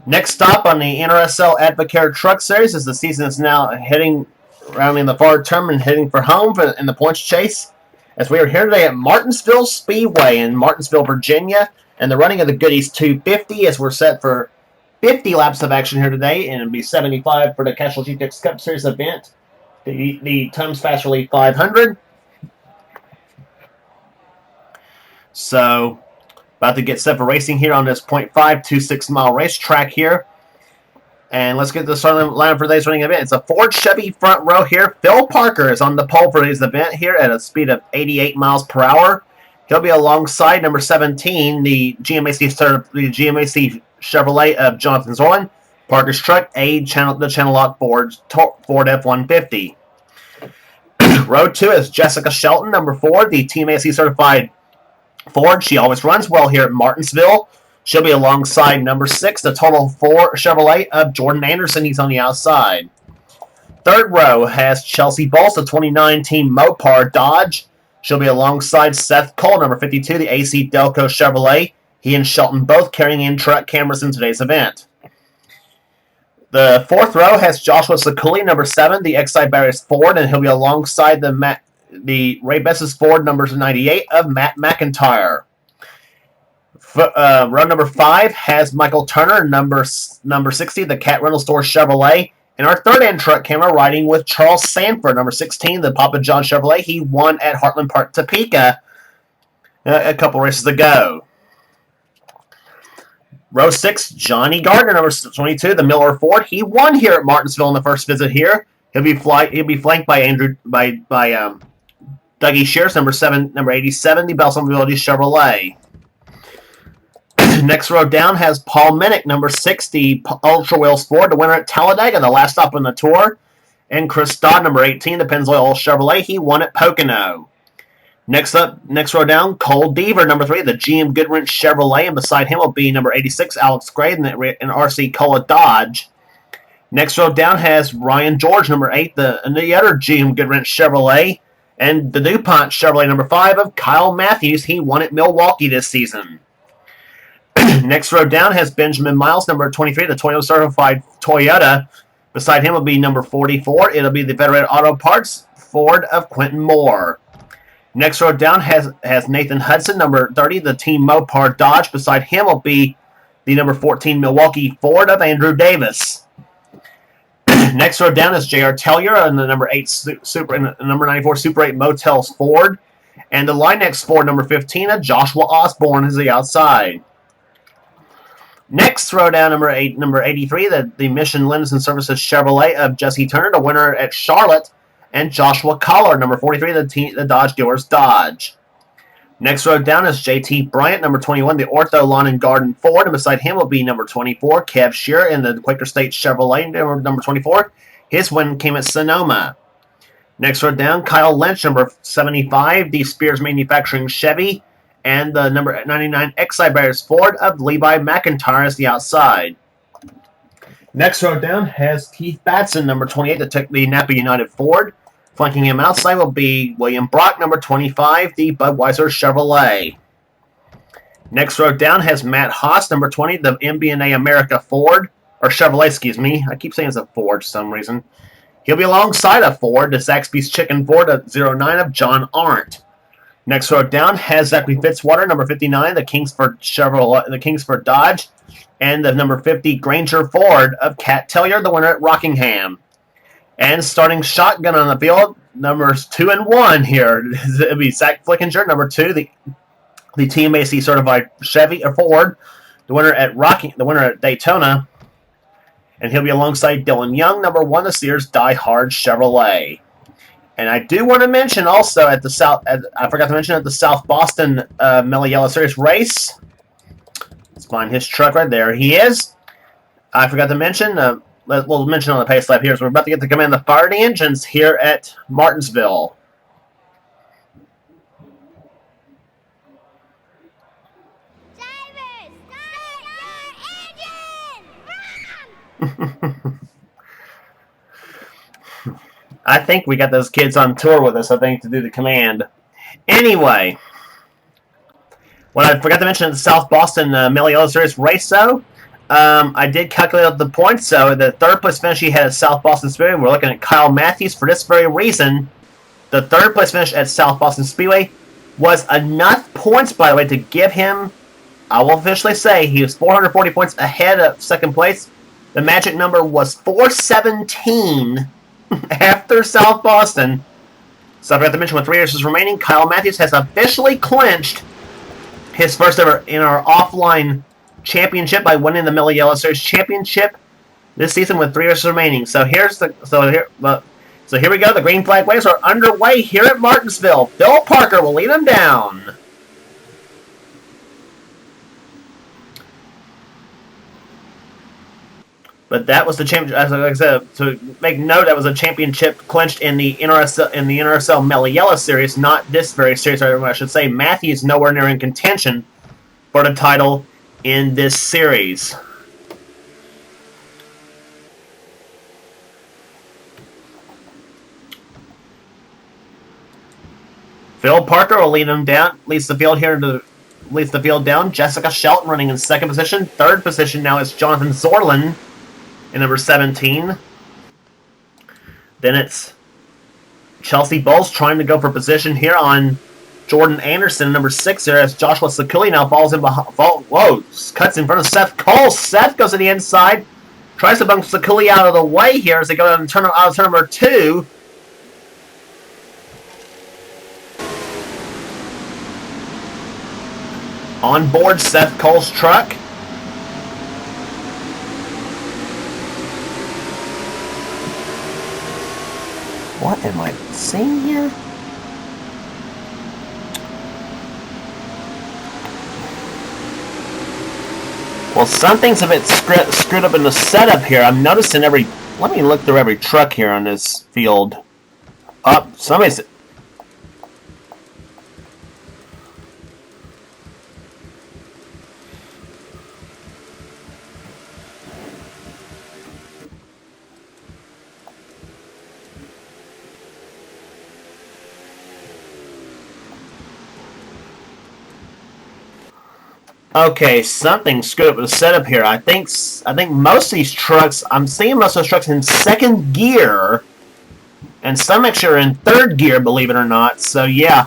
Next stop on the NRSL Advocare Truck Series as the season is now heading rounding the far term and heading for home in the points chase. As we are here today at Martinsville Speedway in Martinsville, Virginia, and the running of the Goody's 250 as we're set for 50 laps of action here today, and it'll be 75 for the Casual GTX Cup Series event. The Times Fast Relief 500. So, about to get set for racing here on this 0.526 mile racetrack here. And let's get the starting line for today's running event. It's a Ford Chevy front row here. Phil Parker is on the pole for today's event here at a speed of 88 miles per hour. He'll be alongside number 17, the GMAC Chevrolet of Jonathan Zorlin. Parker's truck, the Channel Lock Ford F-150. Row 2 is Jessica Shelton, number 4, the Team AC certified Ford. She always runs well here at Martinsville. She'll be alongside number 6, the Total 4 Chevrolet of Jordan Anderson. He's on the outside. Third row has Chelsea Bowles, the 2019 Mopar Dodge. She'll be alongside Seth Cole, number 52, the AC Delco Chevrolet. He and Shelton both carrying in truck cameras in today's event. The fourth row has Joshua Sakuli, number 7, the Exide Barriers Ford, and he'll be alongside the Ray Bess's Ford, number 98, of Matt McIntyre. Row number 5 has Michael Turner, number 60, the Cat Rental Store Chevrolet. And our third end truck camera riding with Charles Sanford, number 16, the Papa John Chevrolet. He won at Heartland Park, Topeka a couple races ago. Row 6, Johnny Gardner, number 22, the Miller Ford. He won here at Martinsville in the first visit here. He'll be flanked by Dougie Shears, number 87, the Bell Mobility Chevrolet. Next row down has Paul Minnick, number 60, Ultra Wheels Ford, the winner at Talladega, the last stop on the tour. And Chris Dodd, number 18, the Pennzoil Chevrolet. He won at Pocono. Next row down, Cole Deaver, number 3, the GM Goodwrench Chevrolet. And beside him will be number 86, Alex Gray, and RC Cola Dodge. Next row down has Ryan George, number 8, the other GM Goodwrench Chevrolet. And the DuPont Chevrolet, number 5, of Kyle Matthews. He won at Milwaukee this season. Next row down has Benjamin Miles, number 23, the Toyota certified Toyota. Beside him will be number 44. It'll be the Federated Auto Parts Ford of Quentin Moore. Next row down has Nathan Hudson, number 30, the Team Mopar Dodge. Beside him will be the number 14 Milwaukee Ford of Andrew Davis. Next row down is J.R. Tellier and the number 94 Super 8 Motels Ford. And the Line-X Ford, number 15, of Joshua Osborne, is the outside. Next row down, number 83, the Mission Lens and Services Chevrolet of Jesse Turner, the winner at Charlotte, and Joshua Collar, number 43, the Dodge Dealers Dodge. Next row down is JT Bryant, number 21, the Ortho Lawn and Garden Ford, and beside him will be number 24, Kev Shearer in the Quaker State Chevrolet, number 24. His win came at Sonoma. Next row down, Kyle Lynch, number 75, the Spears Manufacturing Chevy, and the number 99 Exide Barriers Ford of Levi McIntyre is the outside. Next row down has Keith Batson, number 28, the Napa United Ford. Flanking him outside will be William Brock, number 25, the Budweiser Chevrolet. Next row down has Matt Haas, number 20, the MB&A America Ford, or Chevrolet, excuse me. I keep saying it's a Ford for some reason. He'll be alongside a Ford, the Zaxby's Chicken Ford of 09 of John Arndt. Next row down has Zachary Fitzwater, number 59, the Kingsford Chevrolet, the Kingsford Dodge, and the number 50 Granger Ford of Cat Tellier, the winner at Rockingham. And starting shotgun on the field, numbers 2 and 1 here. It'll be Zach Flickinger, number 2, the TMAC certified Chevy or Ford, the winner at Daytona, and he'll be alongside Dylan Young, number 1, the Sears Die Hard Chevrolet. And I do want to mention also at the South Boston Mellow Yellow Series race. Let's find his truck right there. He is. I forgot to mention. We'll mention on the pace lap here. So we're about to get to command the fire the engines here at Martinsville. Drivers, start your engine! Run! I think we got those kids on tour with us, I think, to do the command. Anyway, What I forgot to mention in the South Boston Meliella Series race, though, I did calculate the points. So the third place finish he had at South Boston Speedway. We're looking at Kyle Matthews for this very reason. The third place finish at South Boston Speedway was enough points, by the way, to give him, I will officially say, he was 440 points ahead of second place. The magic number was 417 after South Boston. So I forgot to mention, with 3 races remaining, Kyle Matthews has officially clinched his first ever in our offline championship by winning the Meliella Series Championship this season with 3 races remaining. So here we go. The green flag waves are underway here at Martinsville. Phil Parker will lead them down. But that was the championship. As I said, to make note, that was a championship clinched in the NRSL Meliella series, not this very series. I should say Matthews nowhere near in contention for the title in this series. Phil Parker will lead them down, leads the field down. Jessica Shelton running in second position. Third position now is Jonathan Zorlin in number 17. Then it's Chelsea Bowles trying to go for position here on Jordan Anderson, number 6 there, as Joshua Sakuli now falls in behind. Whoa, cuts in front of Seth Cole. Seth goes to the inside, tries to bump Sakuli out of the way here as they go out of turn number 2. On board Seth Cole's truck. What am I seeing here? Well, something's a bit screwed up in the setup here. I'm noticing let me look through every truck here on this field. Somebody's... Okay, something screwed up with the setup here. I think most of these trucks, I'm seeing most of those trucks in second gear, and some actually are in third gear, believe it or not. So yeah.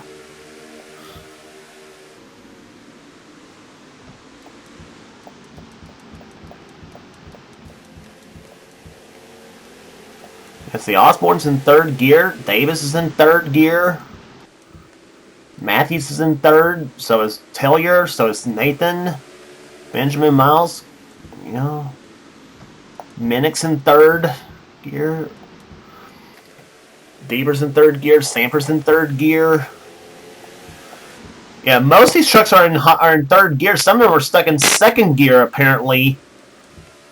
Let's see, Osborne's in third gear, Davis is in third gear. Matthews is in third, so is Tellier, so is Nathan, Benjamin Miles, Minnick's in third gear, Deaver's in third gear, Sanford's in third gear. Yeah, most of these trucks are in third gear. Some of them are stuck in second gear, apparently,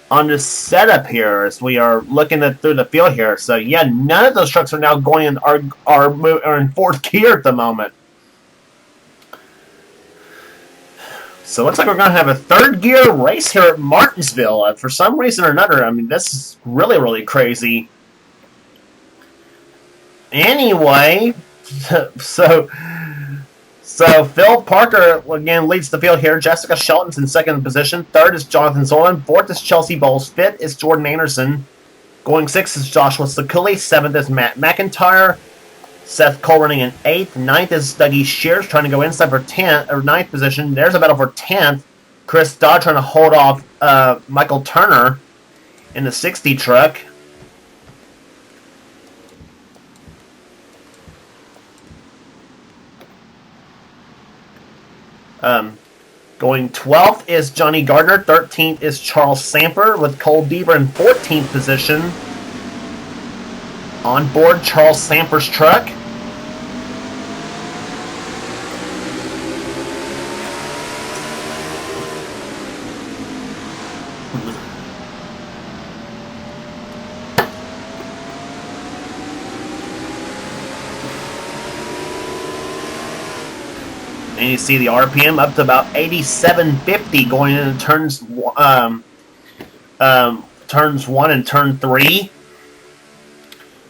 on this setup here as we are looking through the field here. So yeah, none of those trucks are now going in are in fourth gear at the moment. So it looks like we're going to have a third gear race here at Martinsville. For some reason or another, I mean, this is really, really crazy. Anyway, so Phil Parker, again, leads the field here. Jessica Shelton's in second position. Third is Jonathan Zorlin. Fourth is Chelsea Bowles. Fifth is Jordan Anderson. Going sixth is Joshua Sakuli. Seventh is Matt McIntyre. Seth Cole running in 8th. 9th is Dougie Shears trying to go inside for 10th or 9th position. There's a battle for 10th. Chris Dodd trying to hold off Michael Turner in the 60 truck. Going 12th is Johnny Gardner. 13th is Charles Samper with Cole Deaver in 14th position. On board Charles Samper's truck. And you see the RPM up to about 8750 going into turns 1 and turn 3.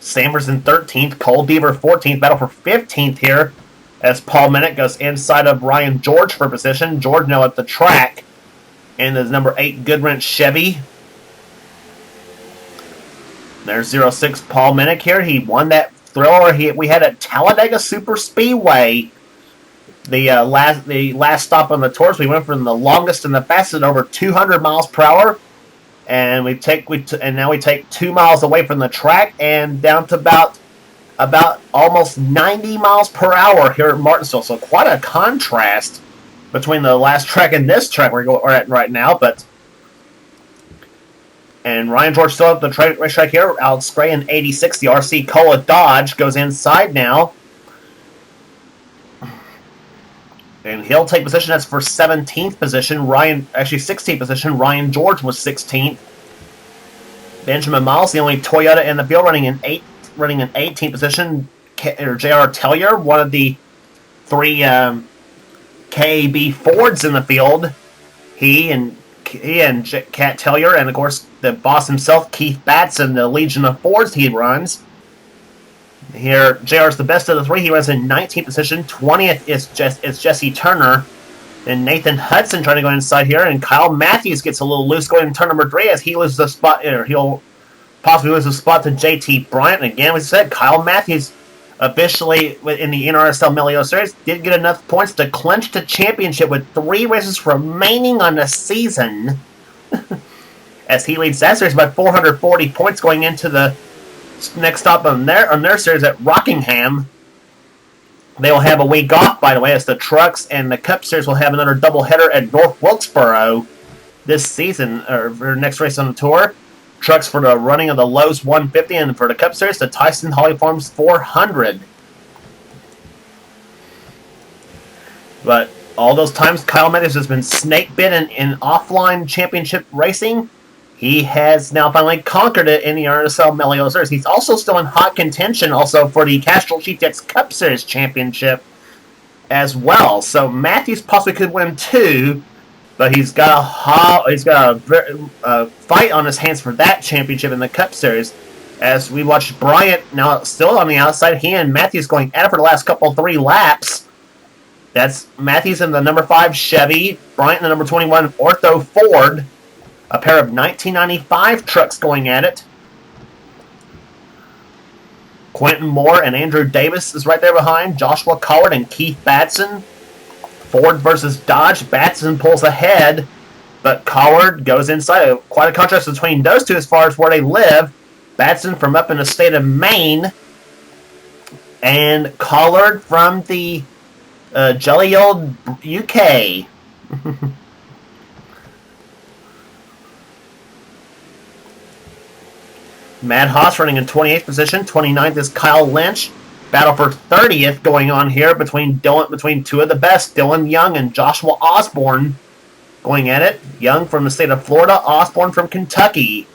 Samper's in 13th, Cole Deaver 14th, battle for 15th here. as Paul Minnick goes inside of Ryan George for position. George now at the track in the number 8 Goodwrench Chevy. There's 06 Paul Minnick here. He won that thriller we had at Talladega Super Speedway. The last stop on the tours, we went from the longest and the fastest over 200 miles per hour, and now we take 2 miles away from the track and down to about almost 90 miles per hour here at Martinsville. So quite a contrast between the last track and this track we're at right now. And Ryan George still at the racetrack here. Alex Spray in 86, the RC Cola Dodge goes inside now. And he'll take position. That's for 17th position. 16th position. Ryan George was 16th. Benjamin Miles, the only Toyota in the field, running in 18th position. J.R. Tellier, one of the 3 KAB Fords in the field. He and Cat Tellier, and of course the boss himself, Keith Batson, the Legion of Fords he runs. Here, JR's the best of the 3. He runs in 19th position. 20th is Jesse Turner. And Nathan Hudson trying to go inside here. And Kyle Matthews gets a little loose going in turn number 3 as he loses the spot. He'll possibly lose the spot to JT Bryant. And again, as I said, Kyle Matthews officially in the NRSL Melio Series did get enough points to clinch the championship with 3 races remaining on the season. As he leads that series by 440 points going into the next stop on their series at Rockingham. They will have a week off, by the way, as the Trucks and the Cup Series will have another doubleheader at North Wilkesboro this season, or for next race on the tour. Trucks for the running of the Lowe's 150, and for the Cup Series, the Tyson Holly Farms 400. But all those times Kyle Matthews has been snake bitten in offline championship racing, he has now finally conquered it in the NRSL Melio Series. He's also still in hot contention also for the Castrol Sheepjacks Cup Series Championship as well. So Matthews possibly could win 2, but he's got a fight on his hands for that championship in the Cup Series. As we watch Bryant now still on the outside, he and Matthews going at it for the last 3 laps. That's Matthews in the number 5 Chevy, Bryant in the number 21 Ortho Ford. A pair of 1995 trucks going at it. Quentin Moore and Andrew Davis is right there behind. Joshua Collard and Keith Batson. Ford versus Dodge. Batson pulls ahead, but Collard goes inside. Quite a contrast between those two as far as where they live. Batson from up in the state of Maine, and Collard from the jelly old UK. Matt Haas running in 28th position. 29th is Kyle Lynch. Battle for 30th going on here between 2 of the best, Dylan Young and Joshua Osborne going at it. Young from the state of Florida, Osborne from Kentucky.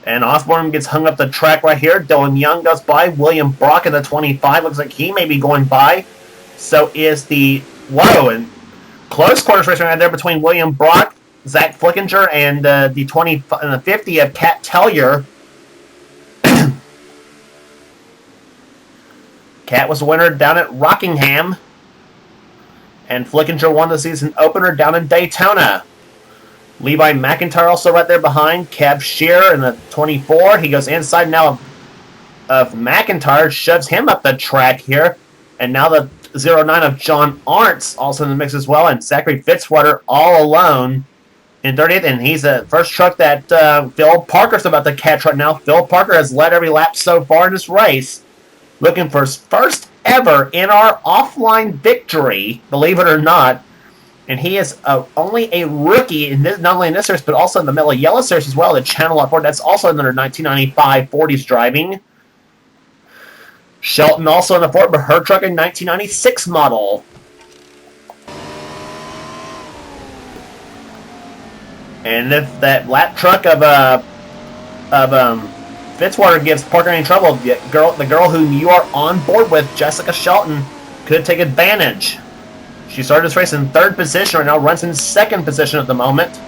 And Osborne gets hung up the track right here. Dylan Young goes by. William Brock in the 25. Looks like he may be going by. So is the... Whoa, and close quarters race right there between William Brock, Zach Flickinger, and the 20 and the 50 of Cat Tellier. Cat was the winner down at Rockingham, and Flickinger won the season opener down in Daytona. Levi McIntyre also right there behind. Cab Shearer in the 24. He goes inside now of McIntyre, shoves him up the track here, and now the 09 of John Arntz also in the mix as well, and Zachary Fitzwater all alone in 30th, and he's the first truck that Phil Parker's about to catch right now. Phil Parker has led every lap so far in this race, looking for his first ever NR offline victory, believe it or not. And he is only a rookie, in this, not only in this series, but also in the Mellow Yellow Series as well, the Channel Ford. That's also in their 1995 40s driving. Shelton also in the Ford, but her truck in 1996 model. And if that lap truck of Fitzwater gives Parker any trouble, the girl who you are on board with, Jessica Shelton, could take advantage. She started this race in 3rd position right now, runs in 2nd position at the moment.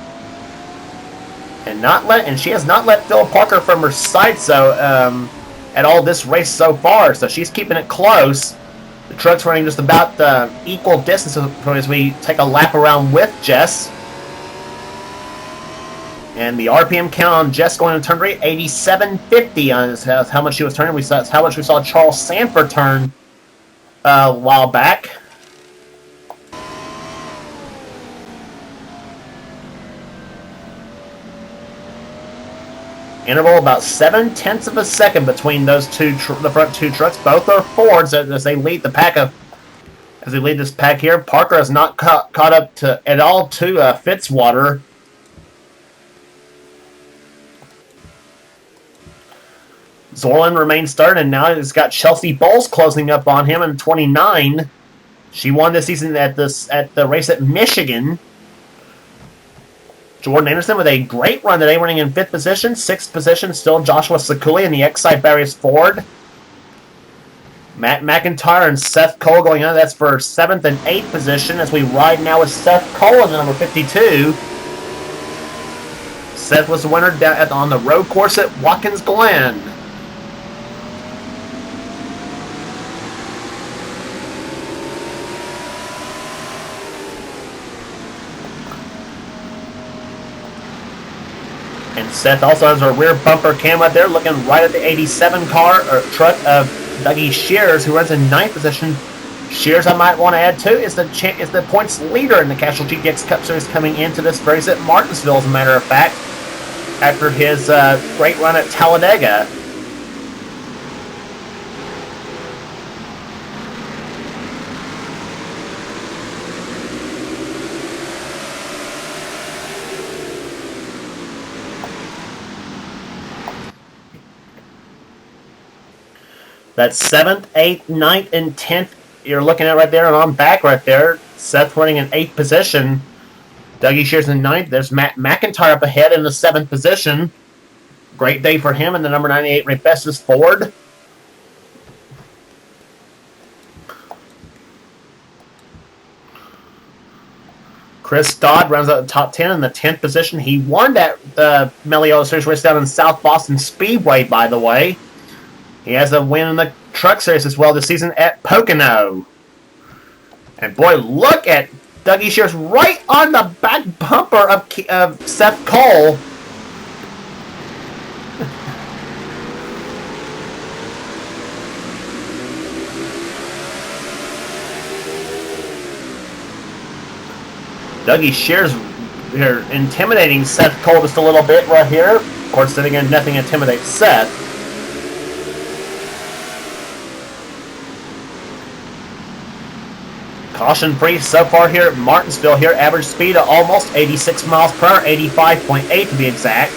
And she has not let Phil Parker from her sights, though, at all this race so far, so she's keeping it close. The truck's running just about equal distance as we take a lap around with Jess. And the RPM count on Jess going into turn 3, 87.50 is how much she was turning. That's how much we saw Charles Sanford turn a while back. Interval about 7/10 of a second between those the front two trucks. Both are Fords as they lead the pack as they lead this pack here. Parker has not caught up at all to Fitzwater. Zorlin remains third, and now it's got Chelsea Bowles closing up on him in 29. She won this season at the race at Michigan. Jordan Anderson with a great run today, running in 5th position. 6th position, still Joshua Sakuli in the Excite Barriers Ford. Matt McIntyre and Seth Cole going on. That's for 7th and 8th position as we ride now with Seth Cole in the number 52. Seth was the winner on the road course at Watkins Glen. And Seth also has a rear bumper cam right there, looking right at the 87 car or truck of Dougie Shears, who runs in 9th position. Shears, I might want to add too, is the points leader in the Casualty GX Cup Series coming into this race at Martinsville, as a matter of fact, after his great run at Talladega. That's 7th, 8th, 9th, and 10th you're looking at right there, and on back right there. Seth running in 8th position. Dougie Shears in 9th. There's Matt McIntyre up ahead in the 7th position. Great day for him in the number 98 Rebesses Ford. Chris Dodd runs out the top 10 in the 10th position. He won that Meliola Series race down in South Boston Speedway, by the way. He has a win in the Truck Series as well this season at Pocono. And boy, look at Dougie Shears right on the back bumper of Seth Cole. Dougie Shears here intimidating Seth Cole just a little bit right here. Of course, then again, nothing intimidates Seth. Caution free so far here at Martinsville here. Average speed of almost 86 miles per hour, 85.8 to be exact.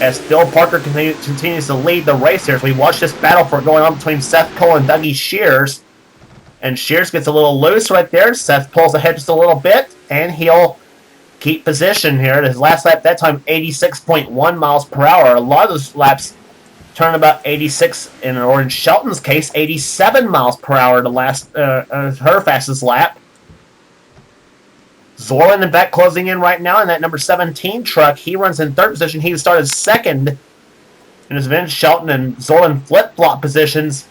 As Phil Parker continues to lead the race here as we watch this battle for going on between Seth Cole and Dougie Shears. And Shears gets a little loose right there. Seth pulls ahead just a little bit, and he'll keep position here. His last lap that time, 86.1 miles per hour. A lot of those laps turn about 86, or in Shelton's case, 87 miles per hour to last her fastest lap. Zorlin and Beck closing in right now in that number 17 truck. He runs in 3rd position. He started 2nd in his event. Shelton and Zorlin flip-flop positions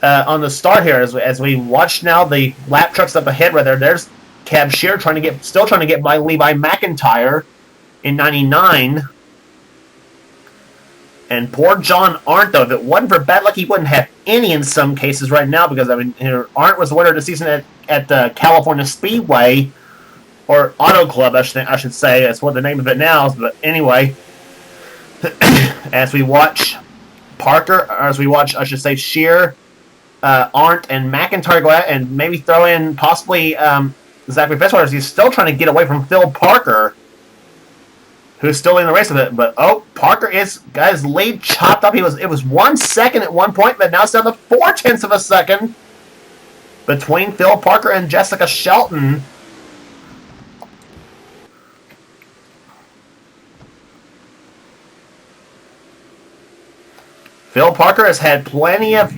on the start here as we watch now the lap trucks up ahead. Right there, there's Cab Shear still trying to get by Levi McIntyre in 99. And poor John Arndt, though, if it wasn't for bad luck, he wouldn't have any in some cases right now because, I mean, Arndt was the winner of the season at the California Speedway, or Auto Club, I should say. That's what the name of it now is. But anyway, as we watch Parker, or as we watch, I should say, Shear, Arndt, and McIntyre go out and maybe throw in possibly Zachary Fitzwater, as he's still trying to get away from Phil Parker, who's still in the race with it. But Parker got his lead chopped up. It was 1 second at one point, but now it's down to 0.4 of a second between Phil Parker and Jessica Shelton. Phil Parker has had plenty of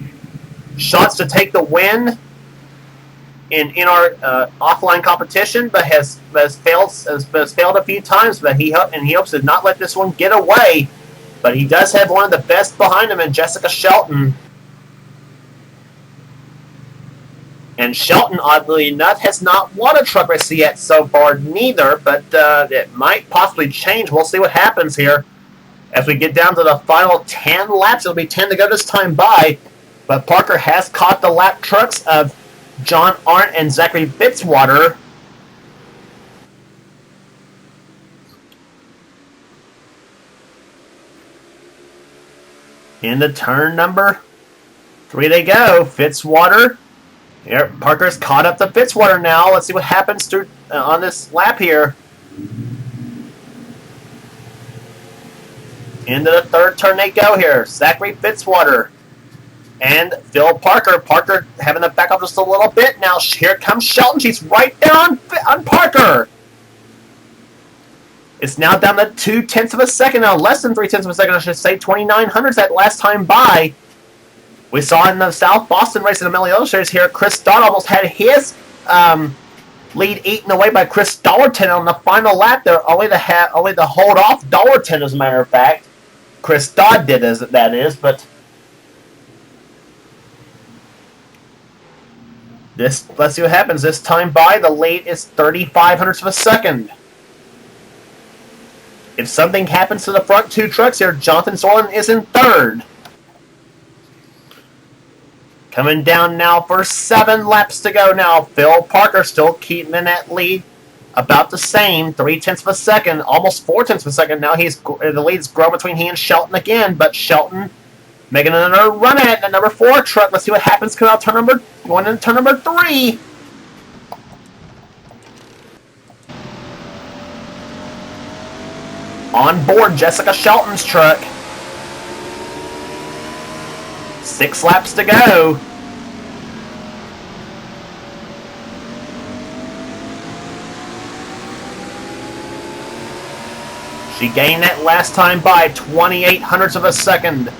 shots to take the win in our offline competition, but has failed a few times. But he hopes to not let this one get away But he does have one of the best behind him in Jessica Shelton. And Shelton, oddly enough, has not won a truck race yet so far neither, but it might possibly change. We'll see what happens here. As we get down to the final 10 laps, it'll be 10 to go this time by. But Parker has caught the lap trucks of John Arndt and Zachary Fitzwater. Into turn number 3 they go. Fitzwater. Here, Parker's caught up to Fitzwater now. Let's see what happens through on this lap here. Into the third turn they go here. Zachary Fitzwater and Phil Parker. Parker having to back up just a little bit. Now here comes Shelton. She's right there on Parker. It's now down to 0.2 of a second now. Less than 0.3 of a second, I should say. 2900s that last time by. We saw in the South Boston race in the Mille Illustrated here, Chris Dodd almost had his lead eaten away by Chris Dollarton on the final lap there. Only to hold off Dollarton, as a matter of fact. Chris Dodd did, that is, but let's see what happens. This time by, the lead is 0.35 of a second. If something happens to the front two trucks here, Jonathan Sorlin is in third. Coming down now for 7 laps to go now. Phil Parker still keeping in that lead. About the same, 0.3 of a second, almost 0.4 of a second. Now the lead's grown between he and Shelton again, but Shelton making another run at the number 4 truck. Let's see what happens coming out going into turn number 3. On board Jessica Shelton's truck. 6 laps to go. She gained that last time by 0.28 of a second.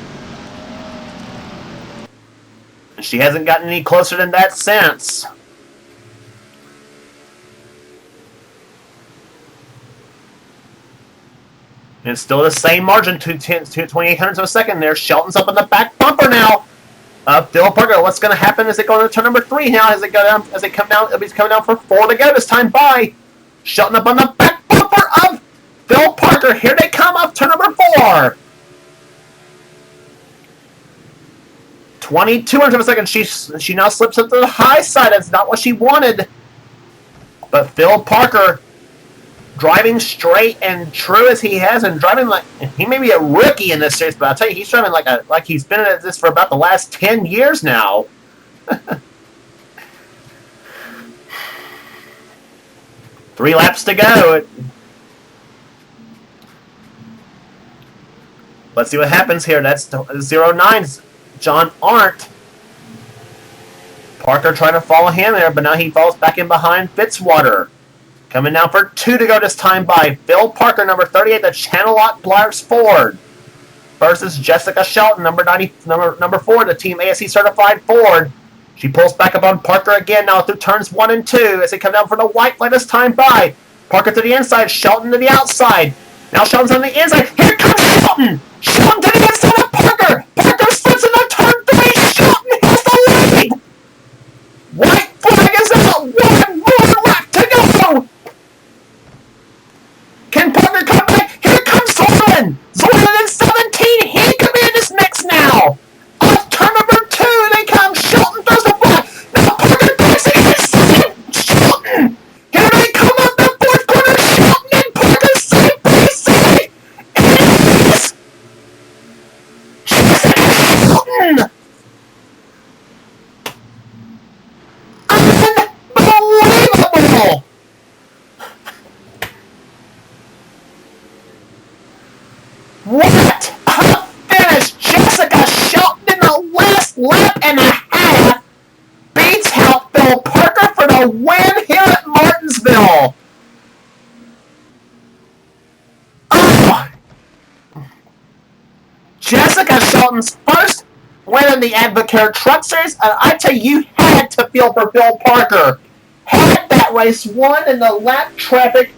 And she hasn't gotten any closer than that since. And it's still the same margin, 0.28 of a second there. Shelton's up on the back bumper now. Phil Parker, what's going to happen as they go into turn number 3 now? As they come down, it'll be coming down for 4 to go this time by. Shelton up on the back bumper of Phil Parker. Here they come up turn number 4. 0.22 of a second. She now slips up to the high side. That's not what she wanted. But Phil Parker, driving straight and true as he has, and driving like he may be a rookie in this series, but I'll tell you, he's driving like he's been at this for about the last 10 years now. 3 laps to go. Let's see what happens here. That's 09's John Arndt. Parker trying to follow him there, but now he falls back in behind Fitzwater. Coming down for 2 to go this time by Phil Parker, number 38, the Channelot Blars Ford, versus Jessica Shelton, number 4, the Team ASC certified Ford. She pulls back up on Parker again now through turns 1 and 2 as they come down for the white flag this time by. Parker to the inside, Shelton to the outside. Now Shelton's on the inside. Here comes Shelton! Shelton to the inside of Parker! Parker slips into turn 3! Shelton has the lead! White flag is out! 1 more lap to go! Can Parker come back? Here comes Zorlin! Zorlin in 17! He could be in this mix now! Off turn number 2, they come! Shelton throws the ball! Now Parker backs it in second! Shelton! Here they come up the 4th corner! Shelton and Parker side by side! And it is Jessica Shelton! Unbelievable! What a finish! Jessica Shelton in the last lap and a half beats out Phil Parker for the win here at Martinsville. Oh. Jessica Shelton's first win in the Advocare Truck Series, and I tell you had to feel for Phil Parker. Had that race won, and the lap traffic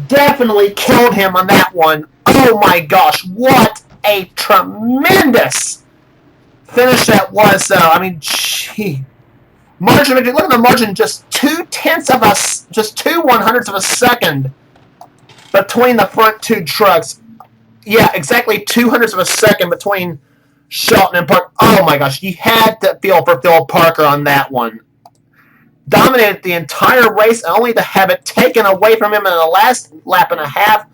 definitely killed him on that one. Oh my gosh, what a tremendous finish that was, though. I mean, gee. Margin, look at the margin, just 2/100ths of a second between the front two trucks. Yeah, exactly 200ths of a second between Shelton and Parker. Oh my gosh, you had to feel for Phil Parker on that one. Dominated the entire race, and only to have it taken away from him in the last lap and a half.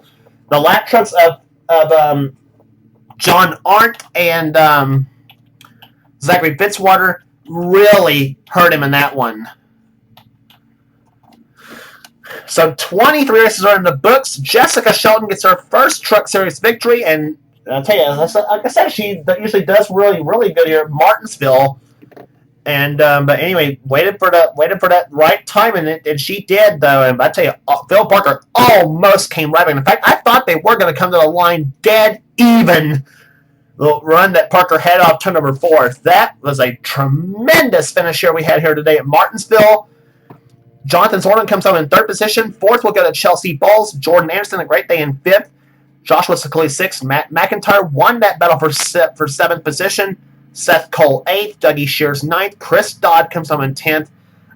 The lap trucks of John Arndt and Zachary Fitzwater really hurt him in that one. So 23 races are in the books. Jessica Shelton gets her first Truck Series victory, and I'll tell you, like I said, she usually does really, really good here at Martinsville. And but anyway, waited for that right time, and she did, though. And I tell you, Phil Parker almost came right back. In fact, I thought they were going to come to the line dead even. The run that Parker had off turn number 4. That was a tremendous finish here we had here today at Martinsville. Jonathan Zorman comes home in 3rd position. 4th will go to Chelsea Bowles. Jordan Anderson, a great day, in 5th. Joshua Sakuli 6th. Matt McIntyre won that battle for 7th position. Seth Cole 8th. Dougie Shears 9th. Chris Dodd comes home in 10th.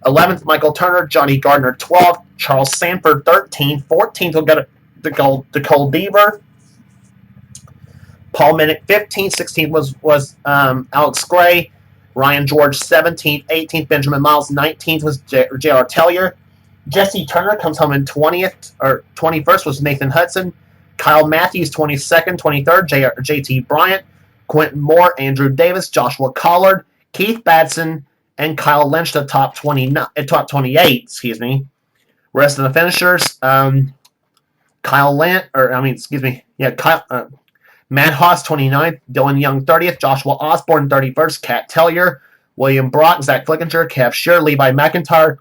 11th, Michael Turner. Johnny Gardner 12th. Charles Sanford 13th. 14th will go to Nicole Deaver. Paul Minnick 15th. 16th was Alex Gray. Ryan George 17th. 18th, Benjamin Miles. 19th was J.R. Tellier. Jesse Turner comes home in 20th, or 21st was Nathan Hudson. Kyle Matthews 22nd. 23rd, J.T. Bryant. Quentin Moore, Andrew Davis, Joshua Collard, Keith Batson, and Kyle Lynch to top 28. Excuse me. Rest of the finishers: Kyle Lynch, Matt Haas 29th, Dylan Young 30th, Joshua Osborne 31st, Kat Tellier, William Brock, Zach Flickinger, Kev Shear, Levi McIntyre,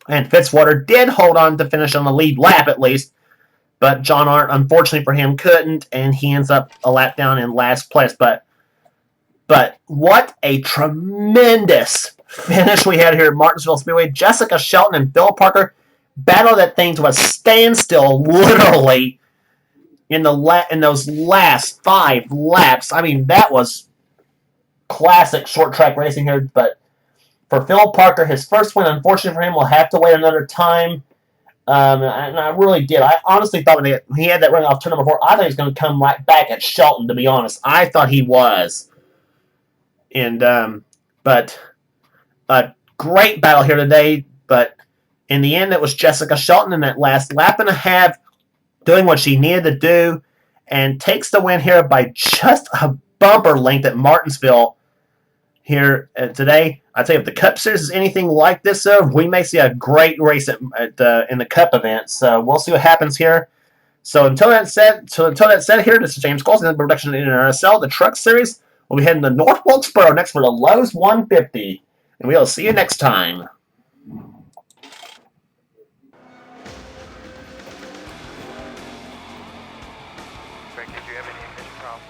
and Fitzwater did hold on to finish on the lead lap at least. But John Arndt, unfortunately for him, couldn't, and he ends up a lap down in last place. But what a tremendous finish we had here at Martinsville Speedway. Jessica Shelton and Phil Parker battled that thing to a standstill, literally, in those last 5 laps. I mean, that was classic short track racing here. But for Phil Parker, his first win, unfortunately for him, will have to wait another time. And I really did. I honestly thought when he had that run off turn number 4, I thought he was going to come right back at Shelton, to be honest. I thought he was. And but a great battle here today. But in the end, it was Jessica Shelton in that last lap and a half doing what she needed to do and takes the win here by just a bumper length at Martinsville here today. I tell you, if the Cup Series is anything like this, we may see a great race in the Cup event. So we'll see what happens here. So until that said, here, this is James Colson, the production of NRSL, the Truck Series. We'll be heading to North Wilkesboro next for the Lowe's 150. And we'll see you next time. Greg, did you have any ignition problems?